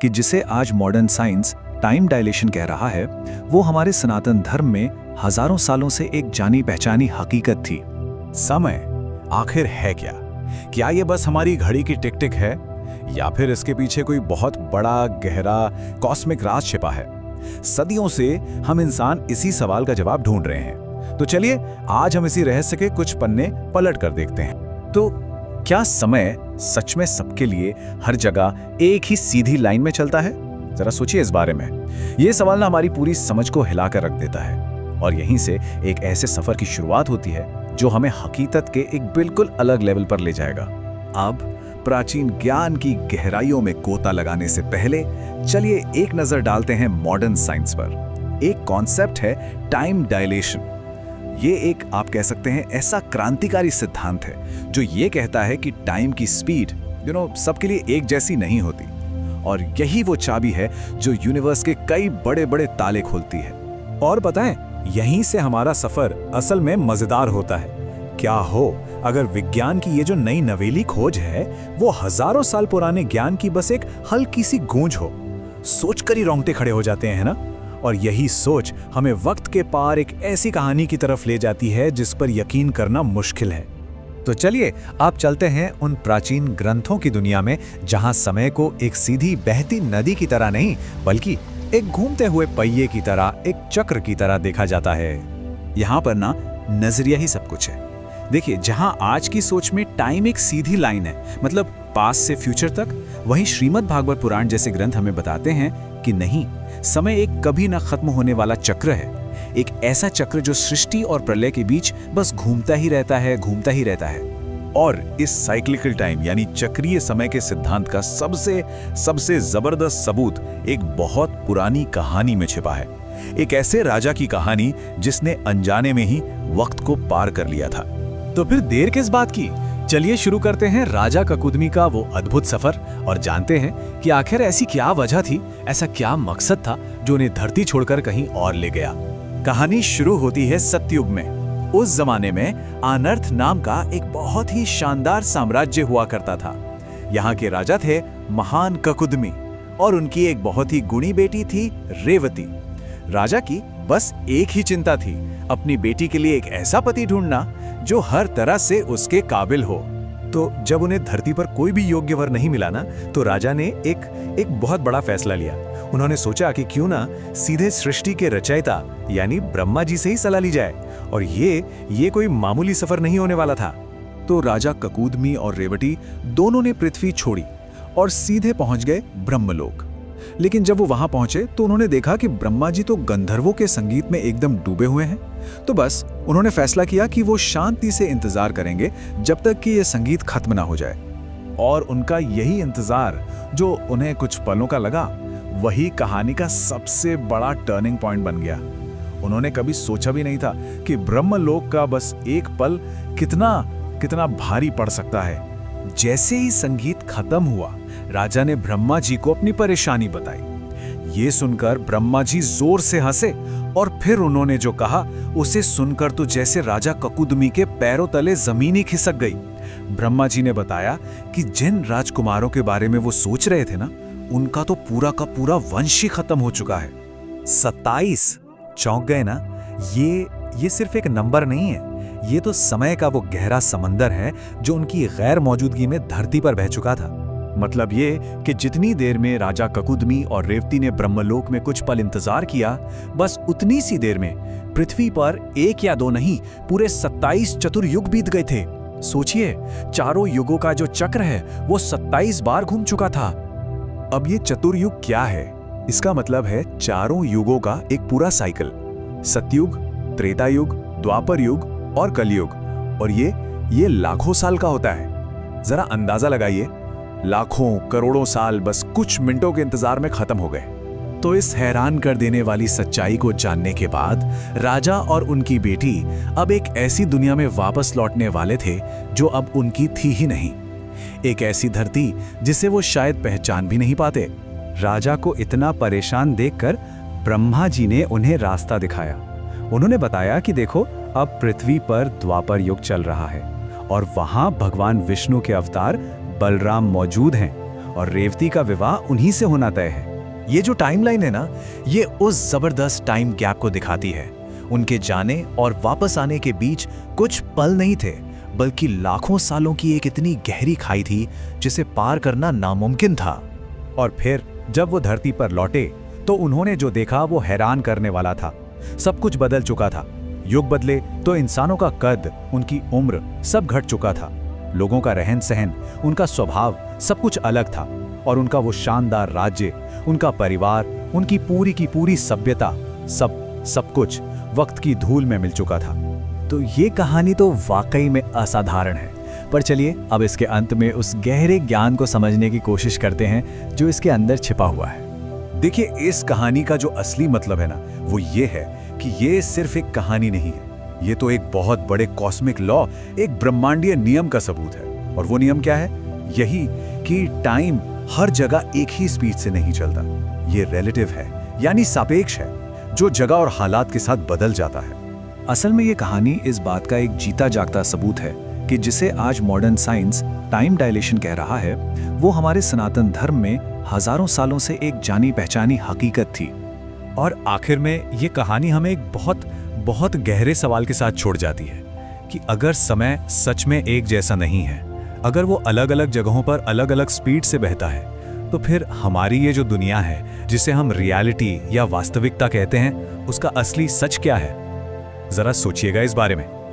कि जिसे आज मॉडर्न साइंस टाइम डायलेशन कह रहा है, वो हमारे सनातन धर्म में हजारों सालों से एक जानी पहचानी हकीकत थी। समय आखिर है क्या? क्या ये बस हमारी घड़ी की टिक टिक है, या फिर इसके पीछे कोई बहुत बड़ा गहरा कॉस्मिक राज छिपा है? सदियों से हम इंसान इसी सवाल का जवाब ढूंढ रहे हैं। तो चलिए आज हम इसी रहस्य के कुछ पन्ने पलट कर देखते हैं। तो क्या समय सच में सबके लिए हर जगह एक ही सीधी लाइन में चलता है? जरा सोचिए इस बारे में। ये सवाल ना हमारी पूरी समझ को हिलाकर रख देता है, और यहीं से एक ऐसे सफर की शुरुआत होती है जो हमें हकीकत के एक बिल्कुल अलग लेवल पर ले जाएगा। अब प्राचीन ज्ञान की गहराइयों में गोता लगाने से पहले चलिए एक नजर डालते हैं मॉडर्न साइंस पर। एक कॉन्सेप्ट है टाइम डायलेशन। ये एक आप कह सकते हैं ऐसा क्रांतिकारी सिद्धांत है जो ये कहता है कि टाइम की स्पीड सबके लिए एक जैसी नहीं होती, और यही वो चाबी है जो यूनिवर्स के कई बड़े बड़े ताले खोलती है। और बताएं, यहीं से हमारा सफर असल में मजेदार होता है। क्या हो अगर विज्ञान की ये जो नई नवेली खोज है वो हजारों साल पुराने ज्ञान की बस एक हल्की सी गूंज हो। सोचकर ही रोंगटे खड़े हो जाते हैं ना। और यही सोच हमें वक्त के पार एक ऐसी कहानी की तरफ ले जाती है जिस पर यकीन करना मुश्किल है। तो चलिए आप चलते हैं उन प्राचीन ग्रंथों की दुनिया में जहां समय को एक सीधी बहती नदी की तरह नहीं, बल्कि एक घूमते हुए पहिए की तरह, एक चक्र की तरह देखा जाता है। यहाँ पर ना नजरिया ही सब कुछ है। देखिए, जहां आज की सोच में टाइम एक सीधी लाइन है, मतलब पास्ट से फ्यूचर तक, वहीं श्रीमद् भागवत पुराण जैसे ग्रंथ हमें बताते हैं कि नहीं, समय एक कभी न खत्म होने वाला चक्र है। एक ऐसा चक्र जो सृष्टि और प्रलय के बीच बस घूमता ही रहता है, घूमता ही रहता है। और इस साइक्लिकल टाइम यानी चक्रीय समय के सिद्धांत का सबसे जबरदस्त सबूत एक बहुत पुरानी कहानी में छिपा है। एक ऐसे राजा की कहानी जिसने अनजाने में ही वक्त को पार कर लिया था। तो फिर देर किस बात की? चलिए शुरू करते हैं राजा ककुदमी का वो अद्भुत सफर और जानते हैं कि आखिर ऐसी क्या वजह थी, ऐसा क्या मकसद था जो उन्हें धरती छोड़कर कहीं और ले गया। कहानी शुरू होती है सतयुग में। उस जमाने में अनर्थ नाम का एक बहुत ही शानदार साम्राज्य हुआ करता था। यहाँ के राजा थे महान ककुदमी, और उनकी एक बहुत ही गुणी बेटी थी रेवती। राजा की बस एक ही चिंता थी, अपनी बेटी के लिए एक ऐसा पति ढूंढना जो हर तरह से उसके काबिल हो। तो जब उन्हें धरती पर कोई भी योग्य वर नहीं मिला ना, तो राजा ने एक बहुत बड़ा फैसला लिया। उन्होंने सोचा कि क्यों ना सीधे सृष्टि के रचयिता यानी ब्रह्मा जी से ही सलाह ली जाए, और ये कोई मामूली सफर नहीं होने वाला था। तो राजा ककुदमी और रेवती दोनों ने पृथ्वी छोड़ी और सीधे पहुंच गए ब्रह्मलोक। लेकिन जब वो वहां पहुंचे तो उन्होंने देखा कि ब्रह्मा जी तो गंधर्वों के संगीत में एकदम डूबे हुए हैं। तो बस उन्होंने फैसला किया कि वो शांति से इंतजार करेंगे जब तक कि ये संगीत खत्म ना हो जाए। और उनका यही इंतजार जो उन्हें कुछ पलों का लगा, वही कहानी का सबसे बड़ा टर्निंग पॉइंट बन गया। उन्होंने कभी सोचा भी नहीं था कि ब्रह्मलोक का बस एक पल कितना भारी पड़ सकता है। जैसे ही संगीत खत्म हुआ, राजा ने ब्रह्मा जी को अपनी परेशानी बताई। ये सुनकर ब्रह्मा जी जोर से हंसे, और फिर उन्होंने जो कहा उसे सुनकर तो जैसे राजा ककुदमी के पैरों तले जमीन ही खिसक गई। ब्रह्मा जी ने बताया कि जिन राजकुमारों के बारे में वो सोच रहे थे ना, उनका तो पूरा का पूरा वंश ही खत्म हो चुका है। 27। चौंक गए ना? ये सिर्फ एक नंबर नहीं है, ये तो समय का वो गहरा समंदर है जो उनकी गैर मौजूदगी में धरती पर बह चुका था। मतलब ये कि जितनी देर में राजा ककुदमी और रेवती ने ब्रह्मलोक में कुछ पल इंतजार किया, बस उतनी सी देर में पृथ्वी पर एक या दो नहीं, पूरे 27 चतुर्युग बीत गए थे। सोचिए, चारों युगों का जो चक्र है वो 27 बार घूम चुका था। अब ये चतुर्युग क्या है? इसका मतलब है चारों युगों का एक पूरा साइकिल। सतयुग, त्रेता युग, द्वापर युग और कलयुग। और ये लाखों साल का होता है। जरा अंदाजा लगाइए, लाखों करोड़ों साल बस कुछ मिनटों के इंतजार में खत्म हो गए। तो इस हैरान कर देने वाली सच्चाई को जानने के बाद राजा और उनकी बेटी अब एक ऐसी दुनिया में वापस लौटने वाले थे जो अब उनकी थी ही नहीं। एक ऐसी धरती जिसे वो शायद पहचान भी नहीं पाते। राजा को इतना परेशान देखकर ब्रह्मा जी ने उन्हें रास्ता दिखाया। उन्होंने बताया कि देखो, अब पृथ्वी पर द्वापर युग चल रहा है और वहां भगवान विष्णु के अवतार बलराम मौजूद हैं। और रेवती का विवाह उन्हीं से होना तय है। ये जो टाइमलाइन है ना, ये उस जबरदस्त टाइम गैप को दिखाती है। उनके जाने और वापस आने के बीच कुछ पल नहीं थे, बल्कि लाखों सालों की एक इतनी गहरी खाई थी जिसे पार करना नामुमकिन था। और फिर जब वो धरती पर लौटे तो उन्होंने जो देखा वो हैरान करने वाला था। सब कुछ बदल चुका था। युग बदले तो इंसानों का कद, उनकी उम्र सब घट चुका था। लोगों का रहन सहन, उनका स्वभाव सब कुछ अलग था। और उनका वो शानदार राज्य, उनका परिवार, उनकी पूरी सभ्यता, सब कुछ वक्त की धूल में मिल चुका था। तो ये कहानी तो वाकई में असाधारण है। पर चलिए अब इसके अंत में उस गहरे ज्ञान को समझने की कोशिश करते हैं जो इसके अंदर छिपा हुआ है। देखिए, इस कहानी का जो असली मतलब है ना, वो ये है कि ये सिर्फ एक कहानी नहीं है। ये तो एक बहुत बड़े कॉस्मिक लॉ, एक ब्रह्मांडीय नियम का सबूत है। और वो नियम क्या है? यही कि टाइम हर जगह एक ही स्पीड से नहीं चलता। ये रिलेटिव है, यानी सापेक्ष है, जो जगह और हालात के साथ बदल जाता है। असल में ये कहानी इस बात का एक जीता जागता सबूत है कि जिसे आज मॉडर्न साइंस टाइम डायलेशन कह रहा है, वो हमारे सनातन धर्म में हजारों सालों से एक जानी पहचानी हकीकत थी। और आखिर में ये कहानी हमें एक बहुत गहरे सवाल के साथ छोड़ जाती है कि अगर समय सच में एक जैसा नहीं है, अगर वो अलग अलग जगहों पर अलग अलग स्पीड से बहता है, तो फिर हमारी ये जो दुनिया है, जिसे हम रियलिटी या वास्तविकता कहते हैं, उसका असली सच क्या है? जरा सोचिएगा इस बारे में।